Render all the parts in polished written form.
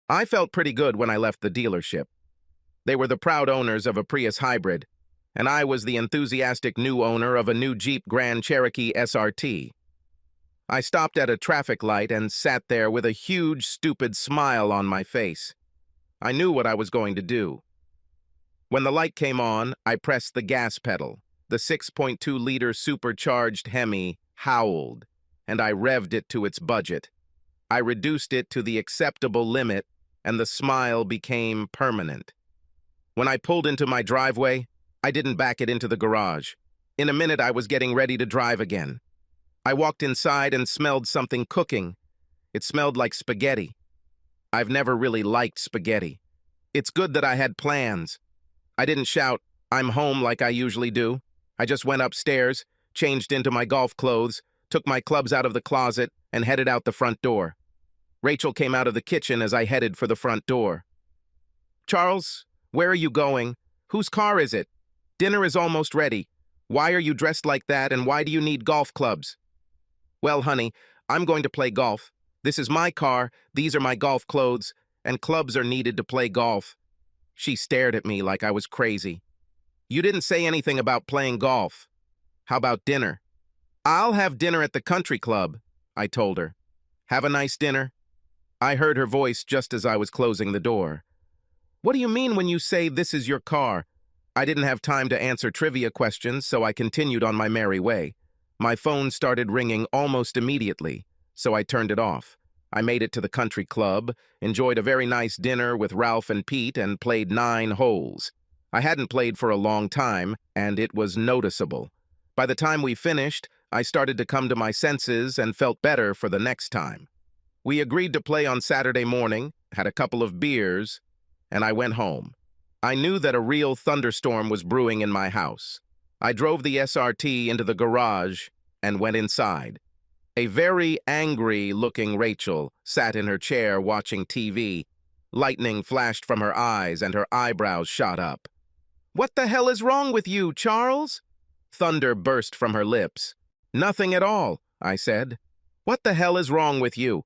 I felt pretty good when I left the dealership. They were the proud owners of a Prius hybrid, and I was the enthusiastic new owner of a new Jeep Grand Cherokee SRT. I stopped at a traffic light and sat there with a huge, stupid smile on my face. I knew what I was going to do. When the light came on, I pressed the gas pedal. The 6.2-liter supercharged Hemi howled, and I revved it to its budget. I reduced it to the acceptable limit, and the smile became permanent. When I pulled into my driveway, I didn't back it into the garage. In a minute, I was getting ready to drive again. I walked inside and smelled something cooking. It smelled like spaghetti. I've never really liked spaghetti. It's good that I had plans. I didn't shout, "I'm home," like I usually do. I just went upstairs, changed into my golf clothes, took my clubs out of the closet, and headed out the front door. Rachel came out of the kitchen as I headed for the front door. "Charles, where are you going? Whose car is it? Dinner is almost ready. Why are you dressed like that, and why do you need golf clubs?" "Well, honey, I'm going to play golf. This is my car, these are my golf clothes, and clubs are needed to play golf." She stared at me like I was crazy. "You didn't say anything about playing golf. How about dinner?" "I'll have dinner at the country club," I told her. "Have a nice dinner." I heard her voice just as I was closing the door. "What do you mean when you say this is your car?" I didn't have time to answer trivia questions, so I continued on my merry way. My phone started ringing almost immediately, so I turned it off. I made it to the country club, enjoyed a very nice dinner with Ralph and Pete, and played 9 holes. I hadn't played for a long time, and it was noticeable. By the time we finished, I started to come to my senses and felt better for the next time. We agreed to play on Saturday morning, had a couple of beers, and I went home. I knew that a real thunderstorm was brewing in my house. I drove the SRT into the garage and went inside. A very angry-looking Rachel sat in her chair watching TV. Lightning flashed from her eyes and her eyebrows shot up. "What the hell is wrong with you, Charles?" Thunder burst from her lips. "Nothing at all," I said. "What the hell is wrong with you?"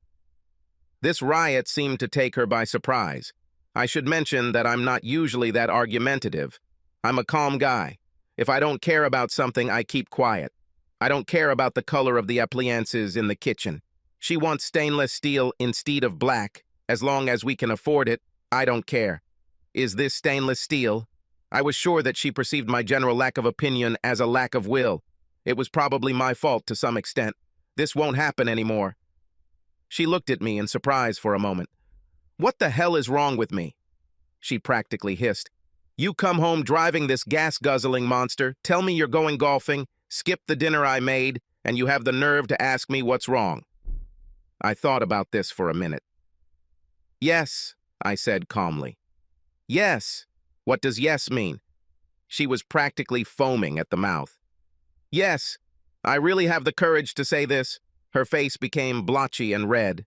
This riot seemed to take her by surprise. I should mention that I'm not usually that argumentative. I'm a calm guy. If I don't care about something, I keep quiet. I don't care about the color of the appliances in the kitchen. She wants stainless steel instead of black. As long as we can afford it, I don't care. Is this stainless steel? I was sure that she perceived my general lack of opinion as a lack of will. It was probably my fault to some extent. This won't happen anymore. She looked at me in surprise for a moment. "What the hell is wrong with me?" She practically hissed. "You come home driving this gas-guzzling monster, tell me you're going golfing, skip the dinner I made, and you have the nerve to ask me what's wrong." I thought about this for a minute. "Yes," I said calmly. "Yes. What does yes mean?" She was practically foaming at the mouth. "Yes, I really have the courage to say this." Her face became blotchy and red.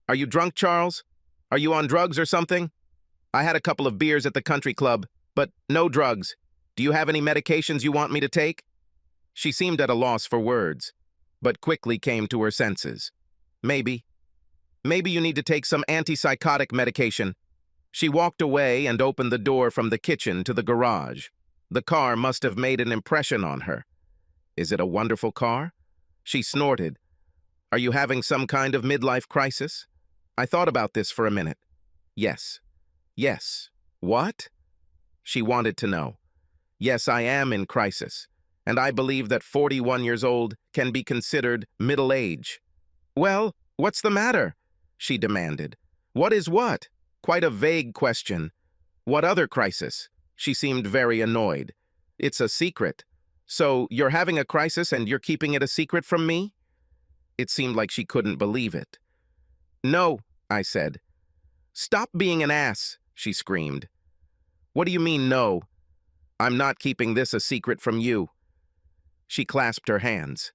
"Are you drunk, Charles? Are you on drugs or something?" "I had a couple of beers at the country club, but no drugs. Do you have any medications you want me to take?" She seemed at a loss for words, but quickly came to her senses. "Maybe. Maybe you need to take some antipsychotic medication." She walked away and opened the door from the kitchen to the garage. The car must have made an impression on her. Is it a wonderful car? She snorted. "Are you having some kind of midlife crisis?" I thought about this for a minute. Yes. Yes. What? She wanted to know. Yes, I am in crisis, and I believe that 41 years old can be considered middle age. "Well, what's the matter?" she demanded. "What is what?" Quite a vague question. "What other crisis?" She seemed very annoyed. "It's a secret. So you're having a crisis and you're keeping it a secret from me?" It seemed like she couldn't believe it. "No," I said. "Stop being an ass," she screamed. "What do you mean, no? I'm not keeping this a secret from you." She clasped her hands.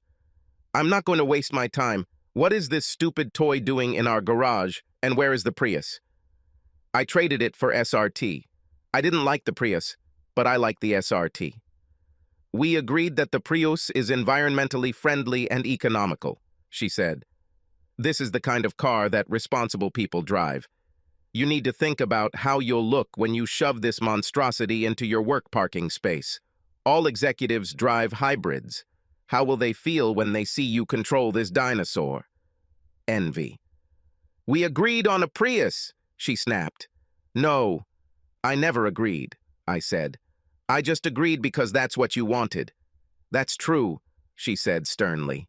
"I'm not going to waste my time. What is this stupid toy doing in our garage, and where is the Prius?" I traded it for SRT. I didn't like the Prius, but I like the SRT. "We agreed that the Prius is environmentally friendly and economical," she said. "This is the kind of car that responsible people drive. You need to think about how you'll look when you shove this monstrosity into your work parking space. All executives drive hybrids. How will they feel when they see you control this dinosaur? Envy. We agreed on a Prius, she snapped. No, I never agreed, I said. I just agreed because that's what you wanted. That's true, she said sternly.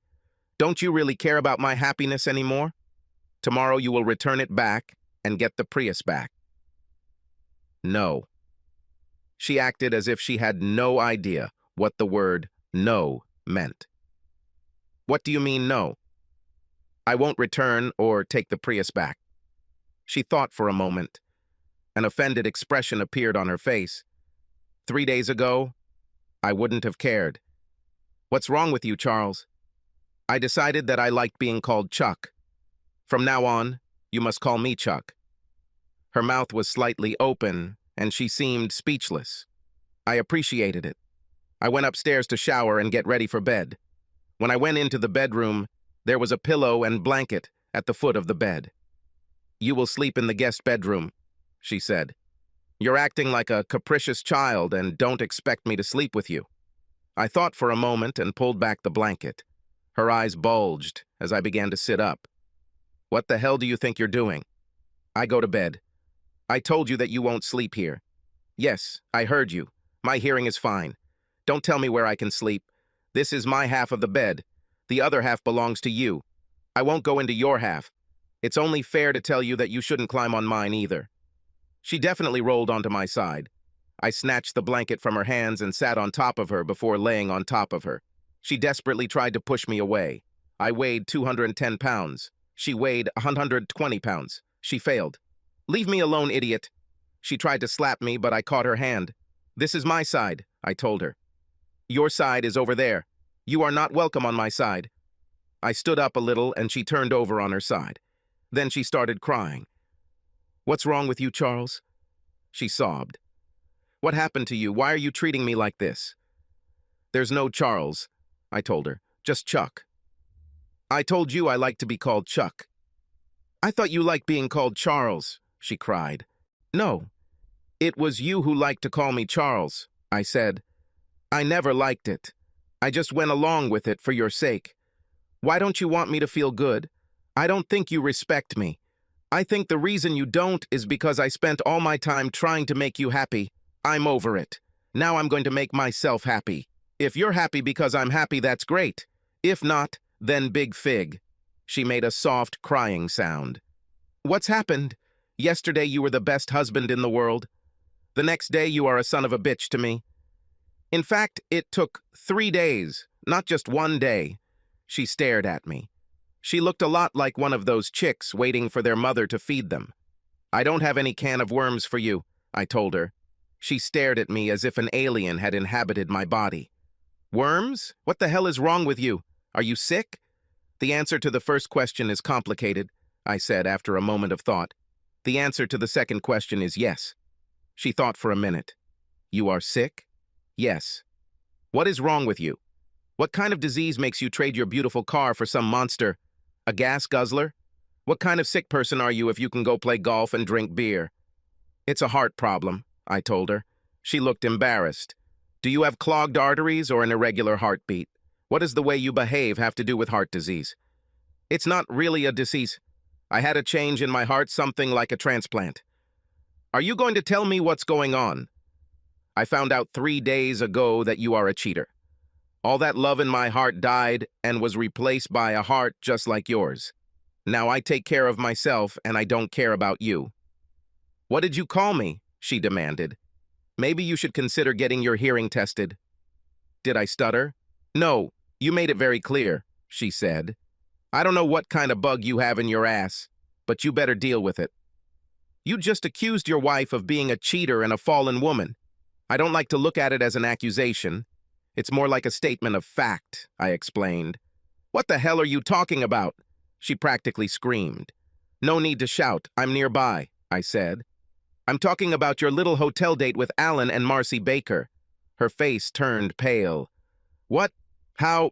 Don't you really care about my happiness anymore? Tomorrow you will return it back and get the Prius back. No. She acted as if she had no idea what the word no meant. What do you mean no? I won't return or take the Prius back. She thought for a moment. An offended expression appeared on her face. 3 days ago, I wouldn't have cared. What's wrong with you, Charles? I decided that I liked being called Chuck. From now on, you must call me Chuck. Her mouth was slightly open, and she seemed speechless. I appreciated it. I went upstairs to shower and get ready for bed. When I went into the bedroom, there was a pillow and blanket at the foot of the bed. You will sleep in the guest bedroom, she said. You're acting like a capricious child and don't expect me to sleep with you. I thought for a moment and pulled back the blanket. Her eyes bulged as I began to sit up. What the hell do you think you're doing? I go to bed. I told you that you won't sleep here. Yes, I heard you. My hearing is fine. Don't tell me where I can sleep. This is my half of the bed. The other half belongs to you. I won't go into your half. It's only fair to tell you that you shouldn't climb on mine either. She definitely rolled onto my side. I snatched the blanket from her hands and sat on top of her before laying on top of her. She desperately tried to push me away. I weighed 210 pounds. She weighed 120 pounds. She failed. Leave me alone, idiot. She tried to slap me, but I caught her hand. This is my side, I told her. Your side is over there. You are not welcome on my side. I stood up a little and she turned over on her side. Then she started crying. What's wrong with you, Charles? She sobbed. What happened to you? Why are you treating me like this? There's no Charles, I told her. Just Chuck. I told you I like to be called Chuck. I thought you liked being called Charles, she cried. No, it was you who liked to call me Charles, I said. I never liked it. I just went along with it for your sake. Why don't you want me to feel good? I don't think you respect me. I think the reason you don't is because I spent all my time trying to make you happy. I'm over it. Now I'm going to make myself happy. If you're happy because I'm happy, that's great. If not, then big fig. She made a soft, crying sound. What's happened? Yesterday you were the best husband in the world. The next day you are a son of a bitch to me. In fact, it took 3 days, not just 1 day. She stared at me. She looked a lot like one of those chicks waiting for their mother to feed them. I don't have any can of worms for you, I told her. She stared at me as if an alien had inhabited my body. Worms? What the hell is wrong with you? Are you sick? The answer to the first question is complicated, I said after a moment of thought. The answer to the second question is yes. She thought for a minute. You are sick? Yes. What is wrong with you? What kind of disease makes you trade your beautiful car for some monster? A gas guzzler? What kind of sick person are you if you can go play golf and drink beer? It's a heart problem, I told her. She looked embarrassed. Do you have clogged arteries or an irregular heartbeat? What does the way you behave have to do with heart disease? It's not really a disease. I had a change in my heart, something like a transplant. Are you going to tell me what's going on? I found out 3 days ago that you are a cheater. All that love in my heart died and was replaced by a heart just like yours. Now I take care of myself and I don't care about you. What did you call me? She demanded. Maybe you should consider getting your hearing tested. Did I stutter? No, you made it very clear, she said. I don't know what kind of bug you have in your ass, but you better deal with it. You just accused your wife of being a cheater and a fallen woman. I don't like to look at it as an accusation. It's more like a statement of fact, I explained. What the hell are you talking about? She practically screamed. No need to shout, I'm nearby, I said. I'm talking about your little hotel date with Alan and Marcy Baker. Her face turned pale. What? How?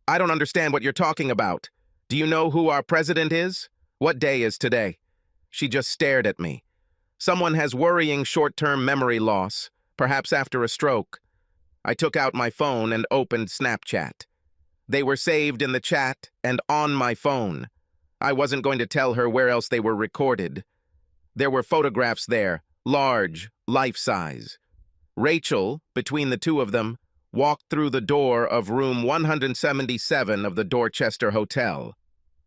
I don't understand what you're talking about. Do you know who our president is? What day is today? She just stared at me. Someone has worrying short-term memory loss, perhaps after a stroke. I took out my phone and opened Snapchat. They were saved in the chat and on my phone. I wasn't going to tell her where else they were recorded. There were photographs there, large, life-size. Rachel, between the two of them, walked through the door of room 177 of the Dorchester Hotel.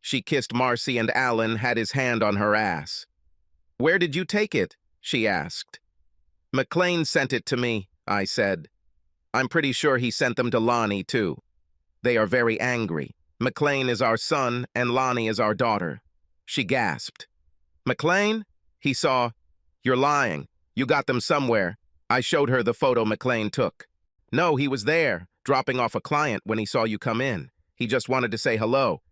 She kissed Marcy and Alan had his hand on her ass. "Where did you take it?" she asked. "McLean sent it to me," I said. "I'm pretty sure he sent them to Lonnie, too. They are very angry. McLean is our son and Lonnie is our daughter." She gasped. "McLean?" He saw. "You're lying. You got them somewhere." I showed her the photo McLean took. "No, he was there, dropping off a client when he saw you come in. He just wanted to say hello."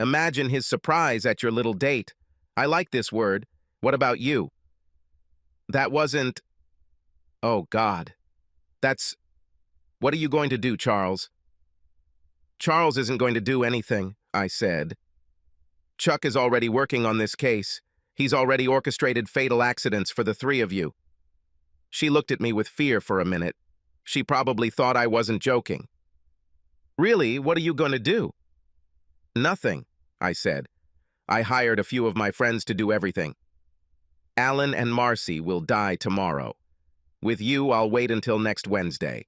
Imagine his surprise at your little date. I like this word. What about you? That wasn't... Oh, God. That's... What are you going to do, Charles? Charles isn't going to do anything, I said. Chuck is already working on this case. He's already orchestrated fatal accidents for the three of you. She looked at me with fear for a minute. She probably thought I wasn't joking. Really, what are you going to do? Nothing, I said. I hired a few of my friends to do everything. Alan and Marcy will die tomorrow. With you, I'll wait until next Wednesday.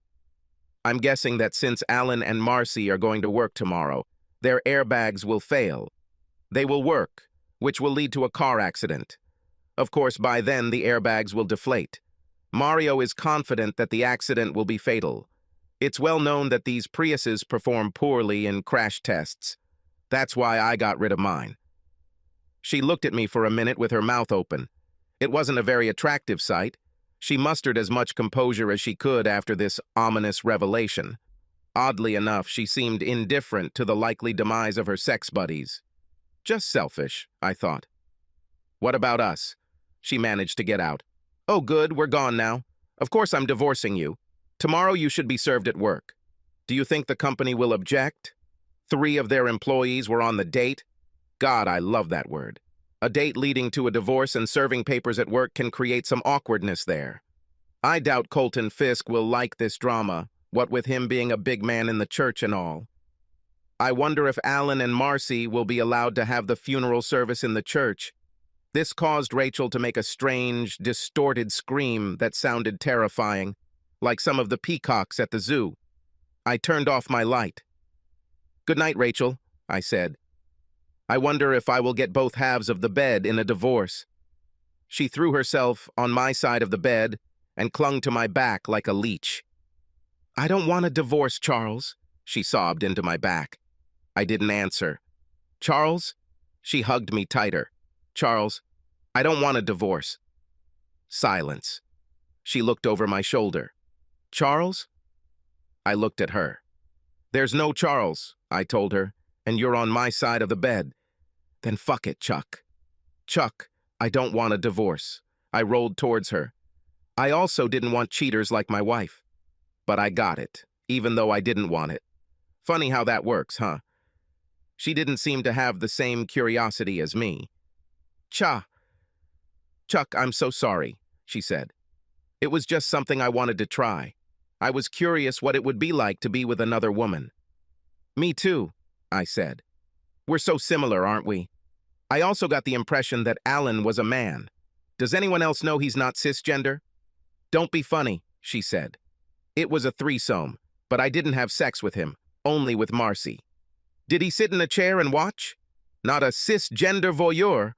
I'm guessing that since Alan and Marcy are going to work tomorrow, their airbags will fail. They will work, which will lead to a car accident. Of course, by then, the airbags will deflate. Mario is confident that the accident will be fatal. It's well known that these Priuses perform poorly in crash tests. That's why I got rid of mine. She looked at me for a minute with her mouth open. It wasn't a very attractive sight. She mustered as much composure as she could after this ominous revelation. Oddly enough, she seemed indifferent to the likely demise of her sex buddies. Just selfish, I thought. What about us? She managed to get out. Oh, good, we're gone now. Of course I'm divorcing you. Tomorrow you should be served at work. Do you think the company will object? 3 of their employees were on the date. God, I love that word. A date leading to a divorce and serving papers at work can create some awkwardness there. I doubt Colton Fisk will like this drama, what with him being a big man in the church and all. I wonder if Alan and Marcy will be allowed to have the funeral service in the church. This caused Rachel to make a strange, distorted scream that sounded terrifying, like some of the peacocks at the zoo. I turned off my light. "Good night, Rachel," I said. "I wonder if I will get both halves of the bed in a divorce." She threw herself on my side of the bed and clung to my back like a leech. "I don't want a divorce, Charles," she sobbed into my back. I didn't answer. "Charles?" She hugged me tighter. "Charles, I don't want a divorce." Silence. She looked over my shoulder. "Charles?" I looked at her. "There's no Charles," I told her, "and you're on my side of the bed." "Then fuck it, Chuck." "Chuck, I don't want a divorce." I rolled towards her. I also didn't want cheaters like my wife. But I got it, even though I didn't want it. Funny how that works, huh? She didn't seem to have the same curiosity as me. Chuck, I'm so sorry," she said. "It was just something I wanted to try. I was curious what it would be like to be with another woman." "Me too," I said. "We're so similar, aren't we?" I also got the impression that Alan was a man. Does anyone else know he's not cisgender? "Don't be funny," she said. "It was a threesome, but I didn't have sex with him, only with Marcy." "Did he sit in a chair and watch? Not a cisgender voyeur."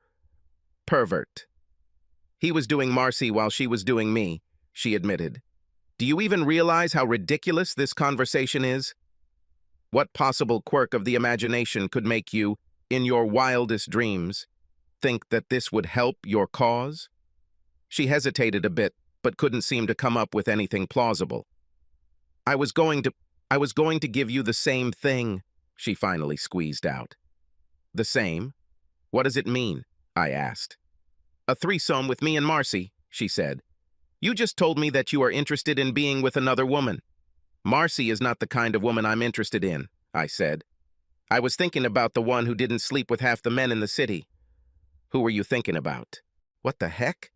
"Pervert." "He was doing Marcy while she was doing me," she admitted. "Do you even realize how ridiculous this conversation is? What possible quirk of the imagination could make you, in your wildest dreams, think that this would help your cause?" She hesitated a bit, but couldn't seem to come up with anything plausible. I was going to give you the same thing," she finally squeezed out. "The same? What does it mean?" I asked. "A threesome with me and Marcy," she said. "You just told me that you are interested in being with another woman." "Marcy is not the kind of woman I'm interested in," I said. "I was thinking about the one who didn't sleep with half the men in the city." "Who were you thinking about?" "What the heck?"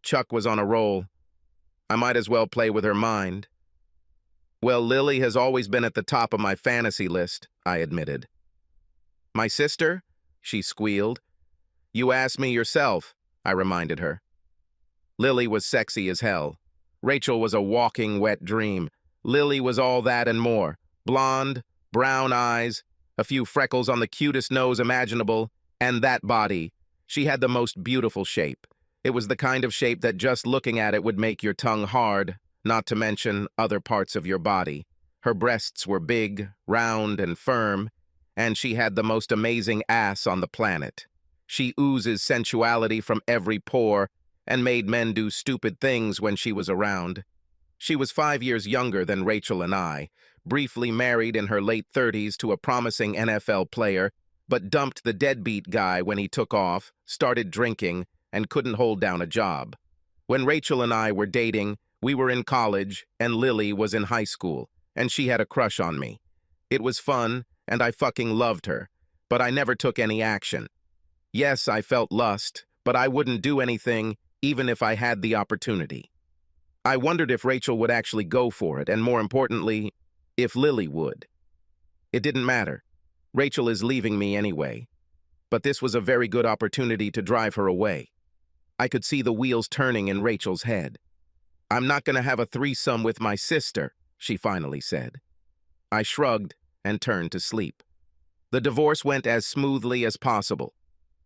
Chuck was on a roll. I might as well play with her mind. Well, Lily has always been at the top of my fantasy list, I admitted. My sister? She squealed. You asked me yourself, I reminded her. Lily was sexy as hell. Rachel was a walking wet dream. Lily was all that and more. Blonde, brown eyes, a few freckles on the cutest nose imaginable, and that body. She had the most beautiful shape. It was the kind of shape that just looking at it would make your tongue hard, not to mention other parts of your body. Her breasts were big, round, and firm, and she had the most amazing ass on the planet. She oozes sensuality from every pore and made men do stupid things when she was around. She was 5 years younger than Rachel and I, briefly married in her late 30s to a promising NFL player, but dumped the deadbeat guy when he took off, started drinking, and couldn't hold down a job. When Rachel and I were dating, we were in college, and Lily was in high school, and she had a crush on me. It was fun, and I fucking loved her, but I never took any action. Yes, I felt lust, but I wouldn't do anything, even if I had the opportunity. I wondered if Rachel would actually go for it, and more importantly, if Lily would. It didn't matter. Rachel is leaving me anyway. But this was a very good opportunity to drive her away. I could see the wheels turning in Rachel's head. I'm not going to have a threesome with my sister, she finally said. I shrugged and turned to sleep. The divorce went as smoothly as possible.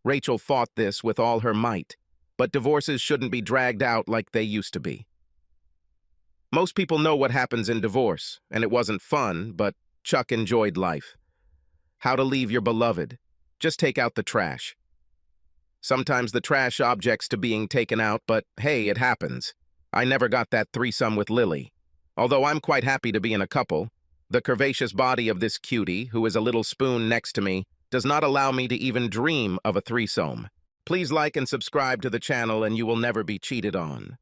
Rachel fought this with all her might, but divorces shouldn't be dragged out like they used to be. Most people know what happens in divorce, and it wasn't fun, but Chuck enjoyed life. How to leave your beloved. Just take out the trash. Sometimes the trash objects to being taken out, but hey, it happens. I never got that threesome with Lily. Although I'm quite happy to be in a couple, the curvaceous body of this cutie, who is a little spoon next to me, does not allow me to even dream of a threesome. Please like and subscribe to the channel and you will never be cheated on.